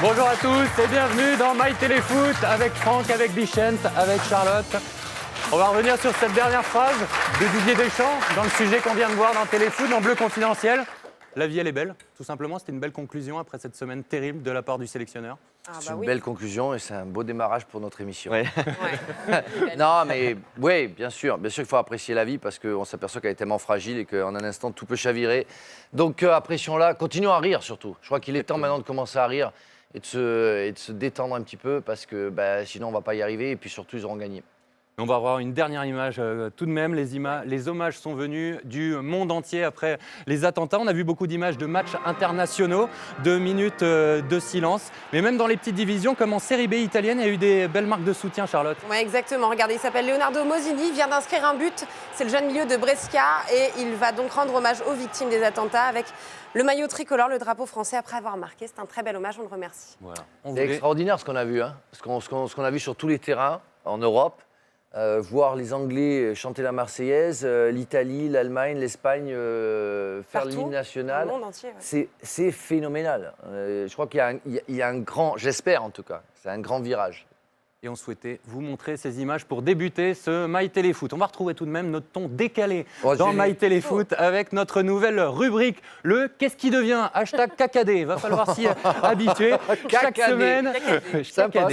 Bonjour à tous et bienvenue dans My Téléfoot avec Franck, avec Bichente, avec Charlotte. On va revenir sur cette dernière phrase de Didier Deschamps dans le sujet qu'on vient de voir dans Téléfoot, dans Bleu Confidentiel. La vie, elle est belle, tout simplement. C'était une belle conclusion après cette semaine terrible de la part du sélectionneur. C'est une belle conclusion et c'est un beau démarrage pour notre émission. Ouais. Non, mais oui, bien sûr qu'il faut apprécier la vie parce qu'on s'aperçoit qu'elle est tellement fragile et qu'en un instant, tout peut chavirer. Donc, apprécions-la, continuons à rire surtout. Je crois qu'il est temps maintenant de commencer à rire et de se détendre un petit peu parce que sinon, on ne va pas y arriver et puis surtout, ils auront gagné. On va avoir une dernière image tout de même. Les hommages sont venus du monde entier après les attentats. On a vu beaucoup d'images de matchs internationaux, de minutes de silence. Mais même dans les petites divisions, comme en Série B italienne, il y a eu des belles marques de soutien, Charlotte. Oui, exactement. Regardez, il s'appelle Leonardo Mosini, il vient d'inscrire un but. C'est le jeune milieu de Brescia et il va donc rendre hommage aux victimes des attentats avec le maillot tricolore, le drapeau français, après avoir marqué. C'est un très bel hommage, on le remercie. Voilà. C'est extraordinaire ce qu'on a vu, hein, ce qu'on a vu sur tous les terrains en Europe. Voir les Anglais chanter la Marseillaise, l'Italie, l'Allemagne, l'Espagne faire l'hymne national, dans le monde entier, ouais. C'est phénoménal. Je crois qu'il y a un grand, j'espère en tout cas, c'est un grand virage. Et on souhaitait vous montrer ces images pour débuter ce My Téléfoot. On va retrouver tout de même notre ton décalé dans My Téléfoot avec notre nouvelle rubrique, le Qu'est-ce qui devient #KKD. Il va falloir s'y habituer. Chaque semaine,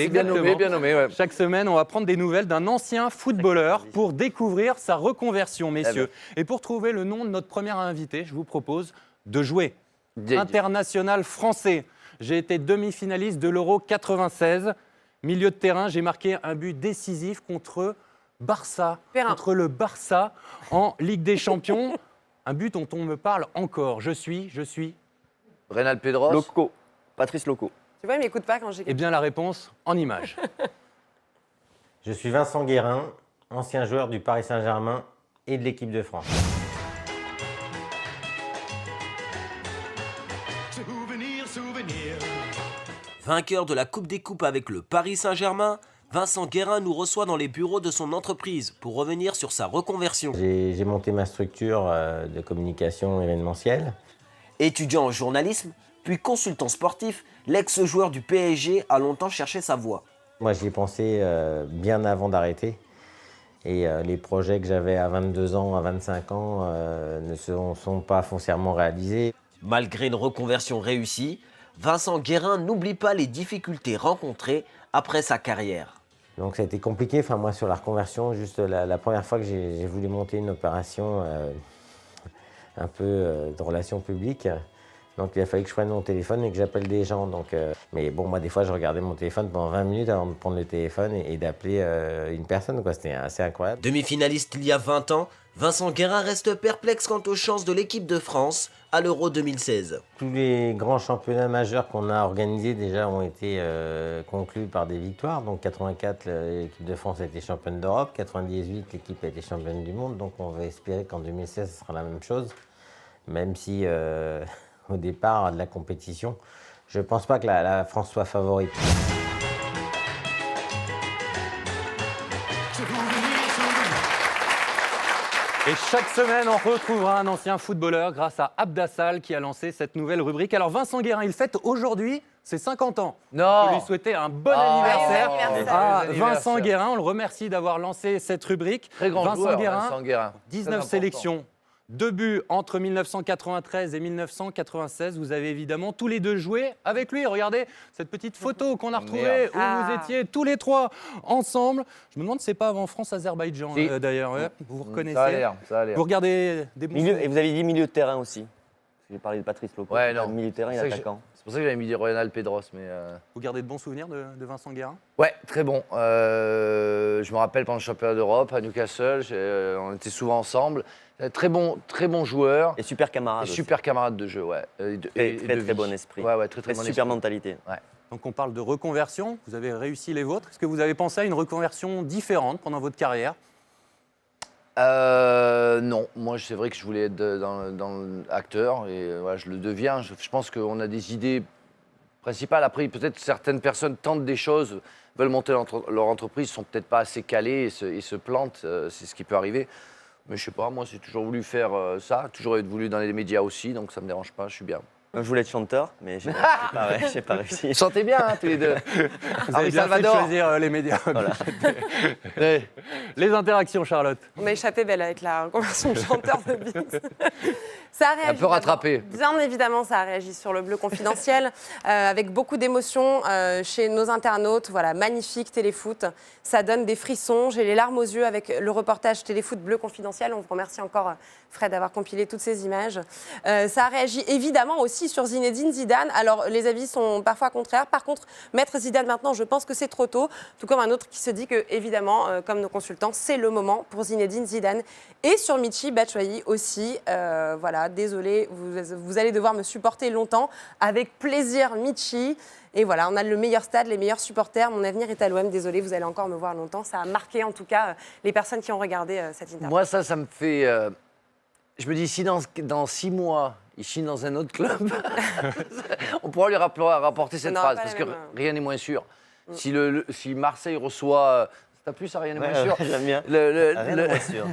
bien nommé, ouais. Chaque semaine, on va prendre des nouvelles d'un ancien footballeur pour découvrir sa reconversion, messieurs. Et pour trouver le nom de notre premier invité, je vous propose de jouer. International français. J'ai été demi-finaliste de l'Euro 96. Milieu de terrain, j'ai marqué un but décisif contre contre le Barça en Ligue des Champions. Un but dont on me parle encore. Je suis... Reynald Pedros. Loco. Patrice Loco. Tu vois, il m'écoute pas quand j'ai... Eh bien, la réponse en images. Je suis Vincent Guérin, ancien joueur du Paris Saint-Germain et de l'équipe de France. Vainqueur de la Coupe des Coupes avec le Paris Saint-Germain, Vincent Guérin nous reçoit dans les bureaux de son entreprise pour revenir sur sa reconversion. J'ai monté ma structure de communication événementielle. Étudiant en journalisme, puis consultant sportif, l'ex-joueur du PSG a longtemps cherché sa voie. Moi, j'y ai pensé bien avant d'arrêter. Et les projets que j'avais à 22 ans, à 25 ans ne sont pas foncièrement réalisés. Malgré une reconversion réussie, Vincent Guérin n'oublie pas les difficultés rencontrées après sa carrière. Donc ça a été compliqué, moi sur la reconversion, juste la première fois que j'ai voulu monter une opération un peu de relations publiques. Donc il a fallu que je prenne mon téléphone et que j'appelle des gens. Mais bon, moi des fois je regardais mon téléphone pendant 20 minutes avant de prendre le téléphone et d'appeler une personne. C'était assez incroyable. Demi-finaliste il y a 20 ans, Vincent Guérin reste perplexe quant aux chances de l'équipe de France à l'Euro 2016. Tous les grands championnats majeurs qu'on a organisés déjà ont été conclus par des victoires. Donc 84, l'équipe de France a été championne d'Europe. 98, l'équipe a été championne du monde. Donc on va espérer qu'en 2016, ce sera la même chose. Même si au départ de la compétition, je ne pense pas que la France soit favorite. Et chaque semaine, on retrouvera un ancien footballeur grâce à Abdassal qui a lancé cette nouvelle rubrique. Alors Vincent Guérin, il fête aujourd'hui ses 50 ans. Non. On peut lui souhaiter un bon anniversaire à Joyeux Vincent anniversaire. Guérin. On le remercie d'avoir lancé cette rubrique. Très grand Vincent joueur, Guérin, Vincent Guérin. 19 sélections. 2 buts entre 1993 et 1996. Vous avez évidemment tous les deux joué avec lui. Regardez cette petite photo qu'on a retrouvée où vous étiez tous les trois ensemble. Je me demande si c'est pas avant France-Azerbaïdjan Si. D'ailleurs. Ouais, vous reconnaissez. Ça a l'air. Vous regardez des bons Et vous avez dit milieu de terrain aussi. J'ai parlé de Patrice Loco. Ouais, non. Milieu de terrain et C'est que attaquant. C'est pour ça que j'avais mis Reynald Pedros. Mais Vous gardez de bons souvenirs de Vincent Guérin? ouais, très bon. Je me rappelle pendant le championnat d'Europe à Newcastle, on était souvent ensemble. Très bon joueur. Et super camarade. Et super camarade de jeu, ouais. Très bon esprit. Ouais, très Très bon super esprit. mentalité. Ouais. Donc on parle de reconversion. Vous avez réussi les vôtres. Est-ce que vous avez pensé à une reconversion différente pendant votre carrière? Non, moi c'est vrai que je voulais être dans acteur et voilà, je le deviens. Je pense qu'on a des idées principales. Après, peut-être certaines personnes tentent des choses, veulent monter leur entreprise, sont peut-être pas assez calées et se plantent. C'est ce qui peut arriver. Mais je sais pas, moi j'ai toujours voulu faire ça, toujours être voulu dans les médias aussi, donc ça me dérange pas, je suis bien. Je voulais être chanteur, mais j'ai pas réussi. Chantez bien, tous les deux. Vous avez bien fait de choisir les médias. Voilà. Ouais. Les interactions, Charlotte. On m'a échappé belle avec la reconversion de chanteur de Beat. Ça a réagi. Un peu rattrapé. Bien évidemment, ça a réagi sur le Bleu Confidentiel, avec beaucoup d'émotions chez nos internautes. Voilà, magnifique Téléfoot. Ça donne des frissons. J'ai les larmes aux yeux avec le reportage Téléfoot Bleu Confidentiel. On vous remercie encore, Fred, d'avoir compilé toutes ces images. Ça a réagi évidemment aussi sur Zinedine Zidane. Alors, les avis sont parfois contraires. Par contre, Maître Zidane, maintenant, je pense que c'est trop tôt. Tout comme un autre qui se dit que, évidemment, comme nos consultants, c'est le moment pour Zinedine Zidane. Et sur Michy Batshuayi aussi. Voilà, désolé, vous allez devoir me supporter longtemps. Avec plaisir, Michy. Et voilà, on a le meilleur stade, les meilleurs supporters. Mon avenir est à l'OM. Désolé, vous allez encore me voir longtemps. Ça a marqué, en tout cas, les personnes qui ont regardé cette interview. Moi, ça me fait... Je me dis, si dans 6 mois, il chine dans un autre club, on pourra lui rapporter cette n'aura phrase, pas parce la que même, rien n'est moins sûr. Si Marseille reçoit... T'as plus ça, rien n'est moins sûr. J'aime bien. Rien n'est moins sûr.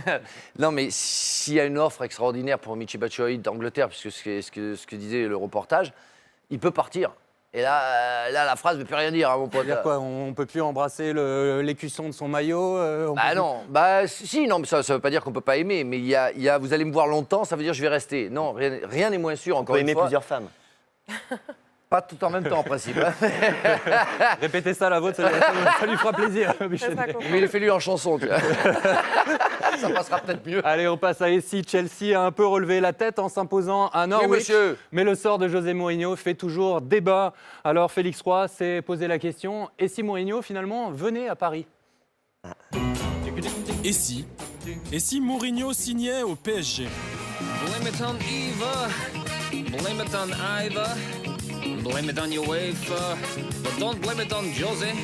Non, mais s'il y a une offre extraordinaire pour Michy Batshuayi d'Angleterre, puisque ce que disait le reportage, il peut partir. Et là, la phrase ne veut plus rien dire, hein, mon pote. C'est-à-dire quoi, on ne peut plus embrasser l'écusson de son maillot Bah non, si, non, mais ça ne veut pas dire qu'on ne peut pas aimer, mais vous allez me voir longtemps, ça veut dire que je vais rester. Non, rien n'est moins sûr, On encore peut une aimer fois. plusieurs femmes. Pas tout en même temps, en principe. Hein. Répétez ça à la vôtre, ça lui fera plaisir. Michel. Mais il est fait lui en chanson, tu vois. Ça passera peut-être mieux. Allez, on passe à ici. Chelsea a un peu relevé la tête en s'imposant à Norwich. Oui, monsieur. Mais le sort de José Mourinho fait toujours débat. Alors, Félix Roy s'est posé la question, et si Mourinho, finalement, venait à Paris? Et si Mourinho signait au PSG? Blame it on Eva, blame it on Iva, blame it on UEFA, but don't blame it on Jose.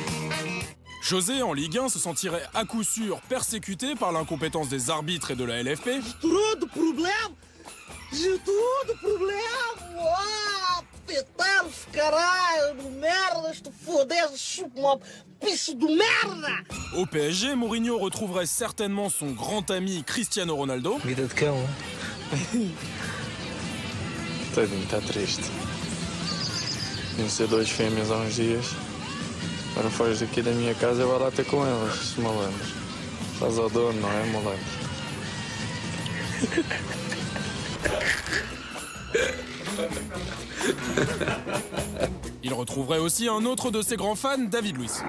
José, en Ligue 1, se sentirait à coup sûr persécuté par l'incompétence des arbitres et de la LFP. Tudo problema! De tudo problema! Oh, petados, caralho, merdas, tu fodes, chupa uma bicho de merda! Au PSG, Mourinho retrouverait certainement son grand ami Cristiano Ronaldo. Vida de cão, Tadinho, está triste. Iam ser 2 fêmeas há uns dias. Agora foges daqui da minha casa e vai lá ter com elas, malandro. Faz ao dono, não é, malandro? Il retrouverait aussi un autre de ses grands fans, David Luiz.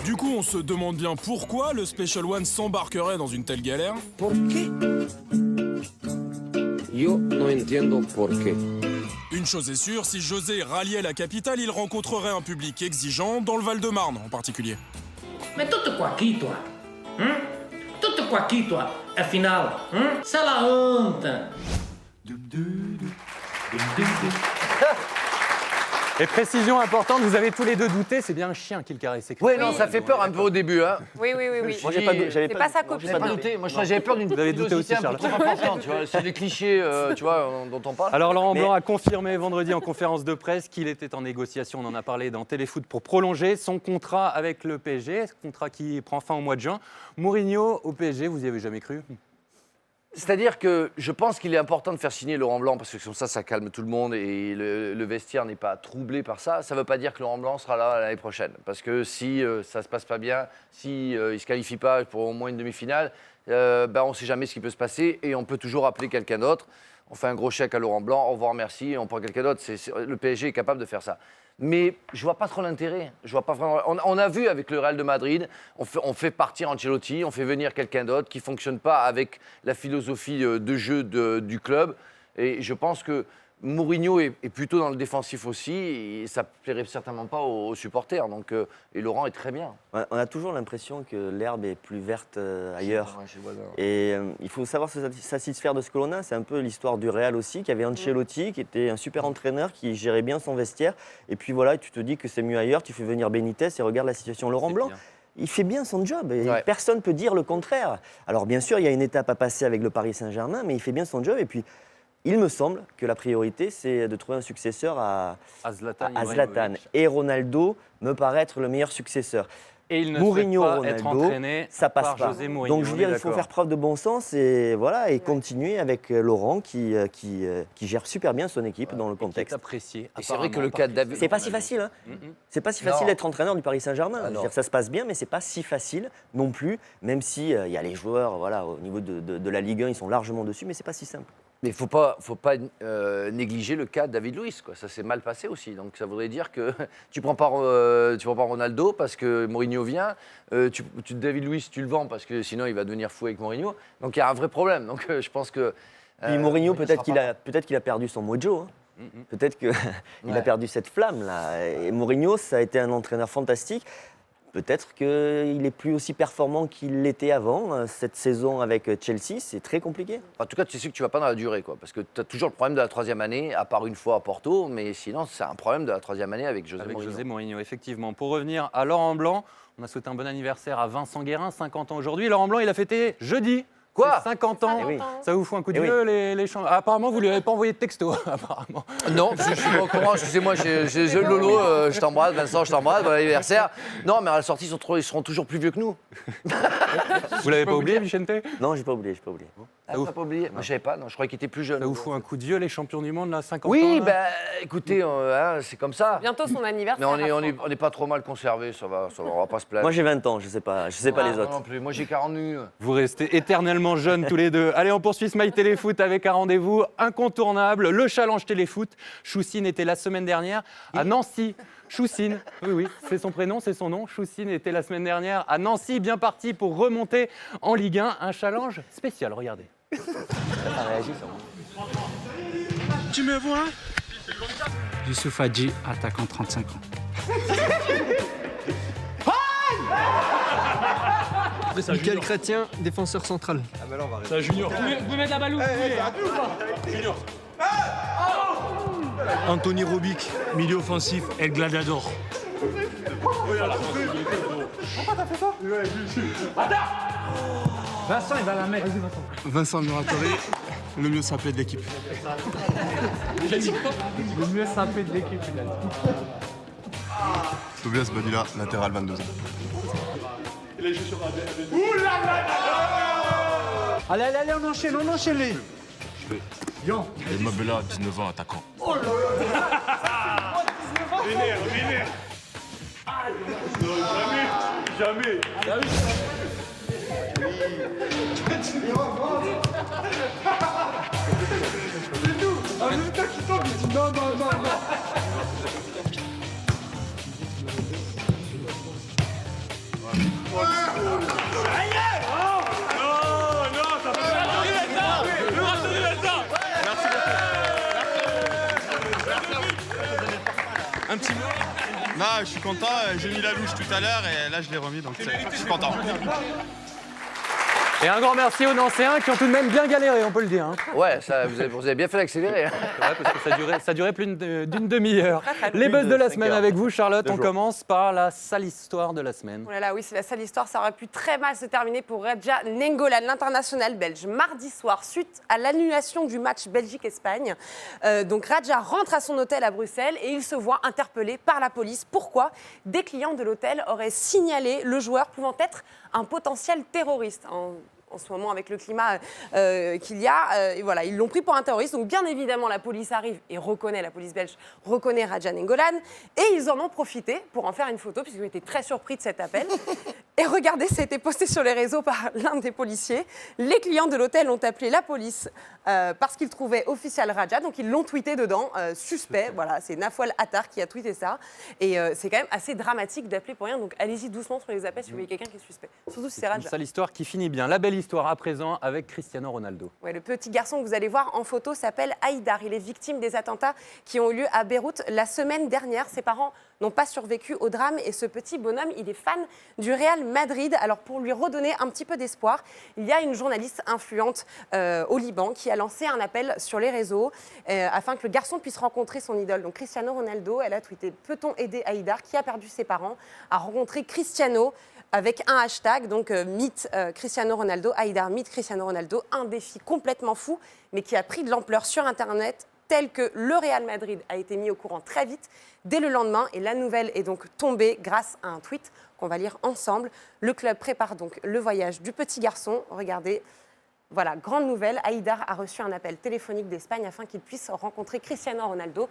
Du coup, on se demande bien pourquoi le Special One s'embarquerait dans une telle galère. Por qué? Yo no entiendo por qué. Une chose est sûre, si José ralliait la capitale, il rencontrerait un public exigeant, dans le Val-de-Marne en particulier. Mais tutto qua aqui, toi? Tutto qua aqui, toi? Afinal, c'est la honte. Et précision importante, vous avez tous les deux douté, c'est bien un chien qui le caressait. Oui, non, ça fait peur un peu au début. Hein. Oui. Moi, j'avais C'est pas sa J'ai copine. pas douté. Moi, j'avais peur d'une Vous avez douté aussi, curiosité un peu trop importante. Tu vois, c'est des clichés, tu vois, dont on parle. Alors Laurent Blanc a confirmé vendredi en conférence de presse qu'il était en négociation, on en a parlé dans Téléfoot, pour prolonger son contrat avec le PSG, ce contrat qui prend fin au mois de juin. Mourinho au PSG, vous y avez jamais cru? C'est-à-dire que je pense qu'il est important de faire signer Laurent Blanc parce que comme ça calme tout le monde et le vestiaire n'est pas troublé par ça. Ça ne veut pas dire que Laurent Blanc sera là l'année prochaine. Parce que si ça ne se passe pas bien, si il ne se qualifie pas pour au moins une demi-finale, on ne sait jamais ce qui peut se passer et on peut toujours appeler quelqu'un d'autre. On fait un gros chèque à Laurent Blanc, au revoir, merci, et on prend quelqu'un d'autre. Le PSG est capable de faire ça. Mais je ne vois pas trop l'intérêt. Je vois pas vraiment. On a vu avec le Real de Madrid, on fait partir Ancelotti, on fait venir quelqu'un d'autre qui ne fonctionne pas avec la philosophie de jeu du club. Et je pense que Mourinho est plutôt dans le défensif aussi, et ça ne plairait certainement pas aux supporters. Donc, et Laurent est très bien. On a toujours l'impression que l'herbe est plus verte ailleurs. Et il faut savoir se satisfaire de ce que l'on a. C'est un peu l'histoire du Real aussi, qui avait Ancelotti, qui était un super entraîneur, qui gérait bien son vestiaire. Et puis voilà, tu te dis que c'est mieux ailleurs, tu fais venir Benitez et regarde la situation. Laurent Blanc, il fait bien son job et personne ne peut dire le contraire. Alors bien sûr, il y a une étape à passer avec le Paris Saint-Germain, mais il fait bien son job. Et puis, il me semble que la priorité, c'est de trouver un successeur à Zlatan. Et Ronaldo me paraît être le meilleur successeur. Et il ne Mourinho, souhaite pas être Ronaldo, entraîné ça passe par pas. José Mourinho. Donc je veux on dire, est il faut d'accord. faire preuve de bon sens et voilà et continuer avec Laurent qui gère super bien son équipe dans le Qui est contexte. apprécié. Et c'est vrai que le cas de David. C'est pas si facile, hein. C'est pas si facile Non. d'être entraîneur du Paris Saint-Germain. Je veux non. dire, ça se passe bien, mais c'est pas si facile non plus. Même si il y a les joueurs, voilà, au niveau de la Ligue 1, ils sont largement dessus, mais c'est pas si simple. Mais il ne faut pas négliger le cas de David Luiz. Quoi. Ça s'est mal passé aussi. Donc ça voudrait dire que tu prends pas Ronaldo parce que Mourinho vient. David Luiz, tu le vends parce que sinon il va devenir fou avec Mourinho. Donc il y a un vrai problème. Donc je pense que. Puis Mourinho, peut-être sera qu'il a perdu son mojo. Hein. Peut-être qu'il Ouais. a perdu cette flamme là. Et Mourinho, ça a été un entraîneur fantastique. Peut-être qu'il n'est plus aussi performant qu'il l'était avant. Cette saison avec Chelsea, c'est très compliqué. En tout cas, tu sais que tu ne vas pas dans la durée. Quoi, parce que tu as toujours le problème de la troisième année, à part une fois à Porto. Mais sinon, c'est un problème de la troisième année avec José Avec Mourinho. José Mourinho, effectivement. Pour revenir à Laurent Blanc, on a souhaité un bon anniversaire à Vincent Guérin, 50 ans aujourd'hui. Laurent Blanc, il a fêté jeudi. Quoi C'est 50 ans. Eh oui. Ça vous fout un coup de Eh oui. vieux, les chants. Ah, apparemment, vous ne lui avez pas envoyé de texto. Apparemment. Non, je suis pas au courant. Excusez-moi, j'ai Lolo, je t'embrasse. Vincent, je t'embrasse. Bon anniversaire. Non, mais à la sortie, ils seront toujours plus vieux que nous. Vous l'avez pas oublié, Vicente? Non, j'ai pas oublié. Ah, vous- t'as pas oublié. Moi, je savais pas. Non, je croyais qu'il était plus jeune. Ça vous fout un coup de vieux, les champions du monde, là, 50 ans Oui, là ben, écoutez, c'est comme ça. Bientôt son Mais anniversaire. on est pas trop mal conservés. Ça va, on va pas se plaindre. Moi, j'ai 20 ans, je sais pas les Moi autres. non plus. Moi, j'ai 41. Vous restez éternellement jeunes tous les deux. Allez, on poursuit Smile Téléfoot avec un rendez-vous incontournable, le challenge Téléfoot. Choussine était la semaine dernière à Nancy. Choussine, oui, c'est son prénom, c'est son nom. Choussine était la semaine dernière à Nancy, bien parti pour remonter en Ligue 1. Un challenge spécial, regardez. Tu me vois? Youssouf Hadji, attaquant 35 ans. Michael Chrétien, défenseur central. C'est un junior. Vous pouvez mettre la balle où Junior. Anthony Robic, milieu offensif, El Gladiador. Vincent, il va la mettre. Vincent Muratori, le mieux sapé de l'équipe. Le mieux sapé de l'équipe, il a dit. Tobias Badula, latéral 22 ans. Allez, on enchaîne les. Et Mabella, 19 ans, attaquant. Un petit mot. Non, je suis content, j'ai mis la louche tout à l'heure et là je l'ai remis, donc je suis content. Et un grand merci aux Nancéens qui ont tout de même bien galéré, on peut le dire. Hein. Ouais, ça, vous avez bien fait d'accélérer. Hein. Ouais, parce que ça durait plus d'une demi-heure. Les buzz Plus de de la 5 semaine heures. avec vous, Charlotte. 2 On jours. commence par la sale histoire de la semaine. Oh là là, oui, c'est la sale histoire. Ça aurait pu très mal se terminer pour Radja Nainggolan, l'international belge. Mardi soir, suite à l'annulation du match Belgique-Espagne, donc Radja rentre à son hôtel à Bruxelles et il se voit interpellé par la police. Pourquoi? Des clients de l'hôtel auraient signalé le joueur pouvant être un potentiel terroriste. En ce moment, avec le climat qu'il y a, et voilà, ils l'ont pris pour un terroriste. Donc, bien évidemment, la police arrive et la police belge reconnaît Radja Nainggolan. Et ils en ont profité pour en faire une photo, puisqu'ils ont été très surpris de cet appel. Et regardez, ça a été posté sur les réseaux par l'un des policiers. Les clients de l'hôtel ont appelé la police parce qu'ils trouvaient officiel Radja. Donc, ils l'ont tweeté dedans, suspect. Voilà, c'est Nafwal Attar qui a tweeté ça. Et c'est quand même assez dramatique d'appeler pour rien. Donc, allez-y doucement sur les appels si vous voyez quelqu'un qui est suspect. Surtout si c'est Une Radja. sale histoire qui finit bien. La belle histoire à présent avec Cristiano Ronaldo. Ouais, le petit garçon que vous allez voir en photo s'appelle Haïdar. Il est victime des attentats qui ont eu lieu à Beyrouth la semaine dernière. Ses parents n'ont pas survécu au drame et ce petit bonhomme, il est fan du Real Madrid. Alors pour lui redonner un petit peu d'espoir, il y a une journaliste influente au Liban qui a lancé un appel sur les réseaux afin que le garçon puisse rencontrer son idole. Donc Cristiano Ronaldo, elle a tweeté « Peut-on aider Haïdar qui a perdu ses parents à rencontrer Cristiano ?» avec un hashtag, donc Meet Cristiano Ronaldo, Haïdar Meet Cristiano Ronaldo, un défi complètement fou, mais qui a pris de l'ampleur sur Internet tel que le Real Madrid a été mis au courant très vite, dès le lendemain. Et la nouvelle est donc tombée grâce à un tweet qu'on va lire ensemble. Le club prépare donc le voyage du petit garçon. Regardez, voilà, grande nouvelle. Haïdar a reçu un appel téléphonique d'Espagne afin qu'il puisse rencontrer Cristiano Ronaldo.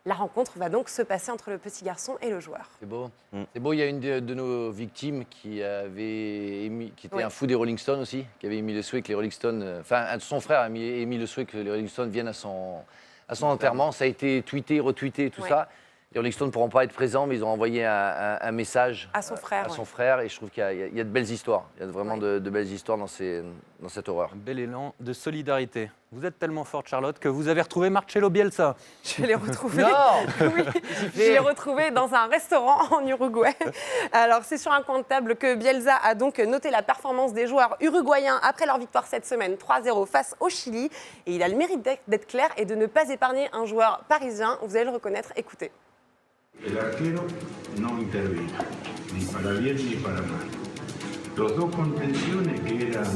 La rencontre va donc se passer entre le petit garçon et le joueur. C'est beau. C'est beau, il y a une de nos victimes qui était un fou des Rolling Stones aussi, qui avait émis le souhait que les Rolling Stones... Enfin, son frère a émis le souhait que les Rolling Stones viennent à son enterrement. Ça a été tweeté, retweeté, tout ça. Les Rolling Stones ne pourront pas être présents, mais ils ont envoyé un message à son frère. Et je trouve qu'il y a de belles histoires. Il y a vraiment de belles histoires dans cette horreur. Un bel élan de solidarité. Vous êtes tellement forte, Charlotte, que vous avez retrouvé Marcelo Bielsa. Je l'ai retrouvé. Non Oui, je l'ai retrouvé dans un restaurant en Uruguay. Alors, c'est sur un compte table que Bielsa a donc noté la performance des joueurs uruguayens après leur victoire cette semaine 3-0 face au Chili. Et il a le mérite d'être clair et de ne pas épargner un joueur parisien. Vous allez le reconnaître. Écoutez. El arquero no intervino, ni para bien ni para mal. Los dos contenciones que eran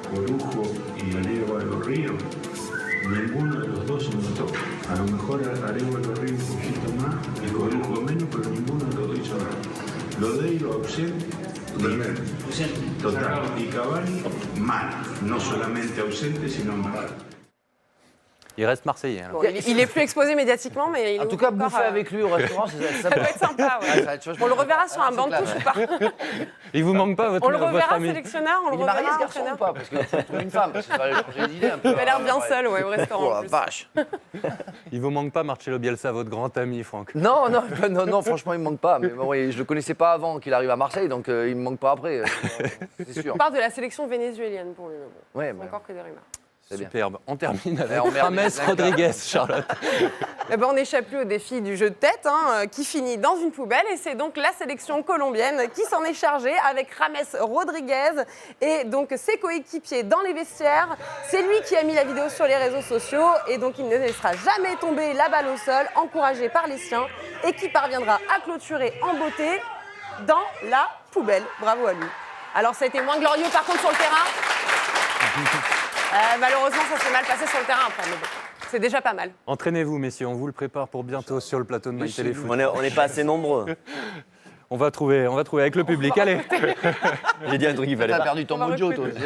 Corujo y Arevalo de los Ríos, ninguno de los dos se notó. A lo mejor Arevalo de los Ríos un poquito más y Corujo menos, pero ninguno de los dos hizo nada. Lodeiro ausente, total. Y Cavani mal, no solamente ausente, sino mal. Il reste marseillais. Alors. Bon, il est plus exposé médiatiquement, mais il en tout cas, bouffer avec lui au restaurant, ça peut être sympa. Ouais. On le reverra sur un banc de touche ou pas. Il vous manque pas votre ami? On le reverra sélectionneur, on le reverra marié ce garçon ou pas? Parce qu'il faut trouver une femme, parce qu'il fallait changer d'idée un peu. Il a l'air bien seul au restaurant. Oh la vache. Il vous manque pas Marcelo Bielsa, votre grand ami, Franck? Non, franchement, il me manque pas. Mais bon, je le connaissais pas avant qu'il arrive à Marseille, donc il me manque pas après. C'est sûr. On parle de la sélection vénézuélienne pour lui. Ouais, encore que des rumeurs. Superbe. On termine avec James Rodriguez, Charlotte. On n'échappe plus au défi du jeu de tête qui finit dans une poubelle. Et c'est donc la sélection colombienne qui s'en est chargée avec James Rodriguez et donc ses coéquipiers dans les vestiaires. C'est lui qui a mis la vidéo sur les réseaux sociaux et donc il ne laissera jamais tomber la balle au sol, encouragé par les siens et qui parviendra à clôturer en beauté dans la poubelle. Bravo à lui. Alors ça a été moins glorieux par contre sur le terrain. Malheureusement, ça s'est mal passé sur le terrain après, mais bon, c'est déjà pas mal. Entraînez-vous, messieurs, on vous le prépare pour bientôt sur le plateau de MyTéléfoot. On n'est pas assez nombreux. On va trouver avec le public, allez. J'ai dit un truc, il fallait pas. T'as perdu ton mojo, toi aussi.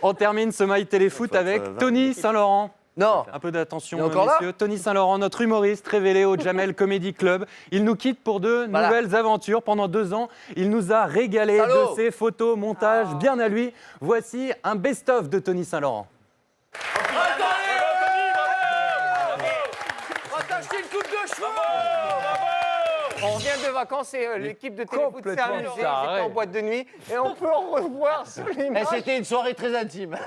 On termine ce MyTéléfoot avec Tony Saint-Laurent. Non. Un peu d'attention, messieurs. Tony Saint-Laurent, notre humoriste révélé au Jamel Comedy Club. Il nous quitte pour de nouvelles aventures. Pendant 2 ans, il nous a régalé de ses photos, montages, bien à lui. Voici un best-of de Tony Saint-Laurent. On va t'acheter une coupe de cheveux. On revient de vacances et l'équipe de Téléfoot s'est amusée, ils étaient en boîte de nuit et on peut en revoir sur l'image. C'était une soirée très intime.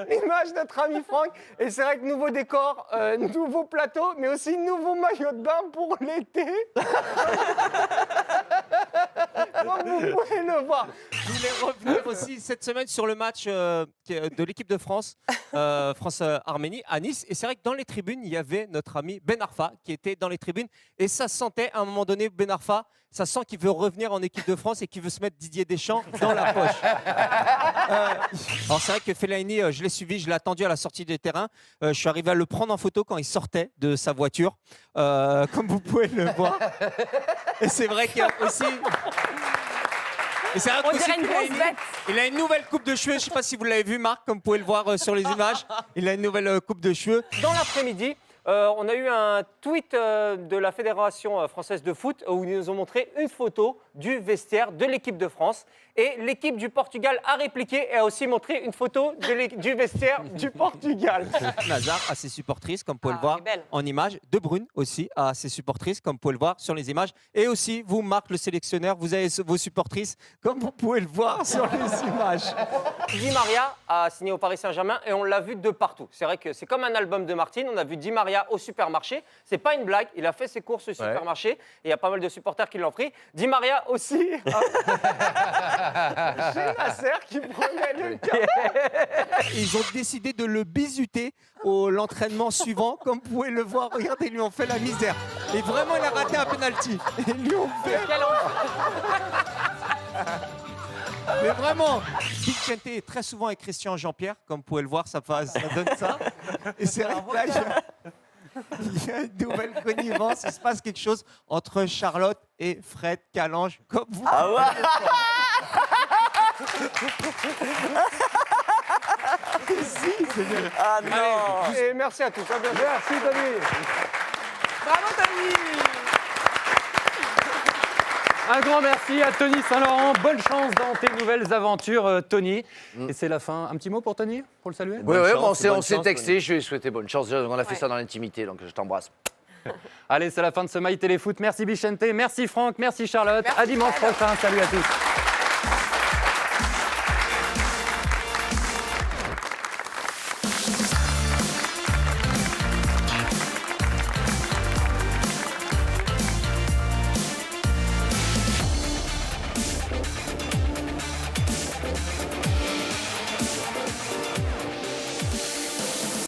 L'image de notre ami Franck. Et c'est vrai que nouveau décor, nouveau plateau, mais aussi nouveau maillot de bain pour l'été. Comme vous pouvez le voir. Je voulais revenir aussi cette semaine sur le match de l'équipe de France, France-Arménie à Nice. Et c'est vrai que dans les tribunes, il y avait notre ami Ben Arfa qui était dans les tribunes. Et ça sentait à un moment donné, Ben Arfa, ça sent qu'il veut revenir en équipe de France et qu'il veut se mettre Didier Deschamps dans la poche. Alors c'est vrai que Fellaini, je l'ai suivi, je l'ai attendu à la sortie des terrains. Je suis arrivé à le prendre en photo quand il sortait de sa voiture, comme vous pouvez le voir. Et c'est vrai qu'il y a aussi... Et c'est vrai aussi il a une nouvelle coupe de cheveux. Je ne sais pas si vous l'avez vu, Marc, comme vous pouvez le voir sur les images. Il a une nouvelle coupe de cheveux. Dans l'après-midi, on a eu un tweet de la Fédération française de foot où ils nous ont montré une photo du vestiaire de l'équipe de France. Et l'équipe du Portugal a répliqué et a aussi montré une photo du vestiaire du Portugal. Hazard a ses supportrices, comme vous pouvez le voir en image. De Bruyne aussi a ses supportrices, comme vous pouvez le voir sur les images. Et aussi, vous, Marc, le sélectionneur, vous avez vos supportrices, comme vous pouvez le voir sur les images. Di Maria a signé au Paris Saint-Germain et on l'a vu de partout. C'est vrai que c'est comme un album de Martine. On a vu Di Maria au supermarché. C'est pas une blague. Il a fait ses courses au supermarché. Et il y a pas mal de supporters qui l'ont pris. Di Maria aussi. Chez Nasser qui prenait le café. Ils ont décidé de le bisuter l'entraînement suivant. Comme vous pouvez le voir, regardez, ils lui ont fait la misère. Et vraiment, il a raté un penalty. Ils lui ont fait... Mais vraiment, Vicente est très souvent avec Christian Jean-Pierre, comme vous pouvez le voir, ça donne ça. Et c'est vrai que là, il y a une nouvelle connivence, il se passe quelque chose entre Charlotte et Fred Calange, comme vous. Ah ouais. Ah non. Allez, et merci à tous. À bientôt. Merci Tony. Bravo Tony. Un grand merci à Tony Saint-Laurent. Bonne chance dans tes nouvelles aventures, Tony. Et c'est la fin. Un petit mot pour Tony, pour le saluer? Oui, on s'est texté. Je lui ai souhaité bonne chance. On a fait ça dans l'intimité, donc je t'embrasse. Allez, c'est la fin de ce My Téléfoot. Merci Bichente, merci Franck, merci Charlotte. À dimanche prochain. Salut à tous.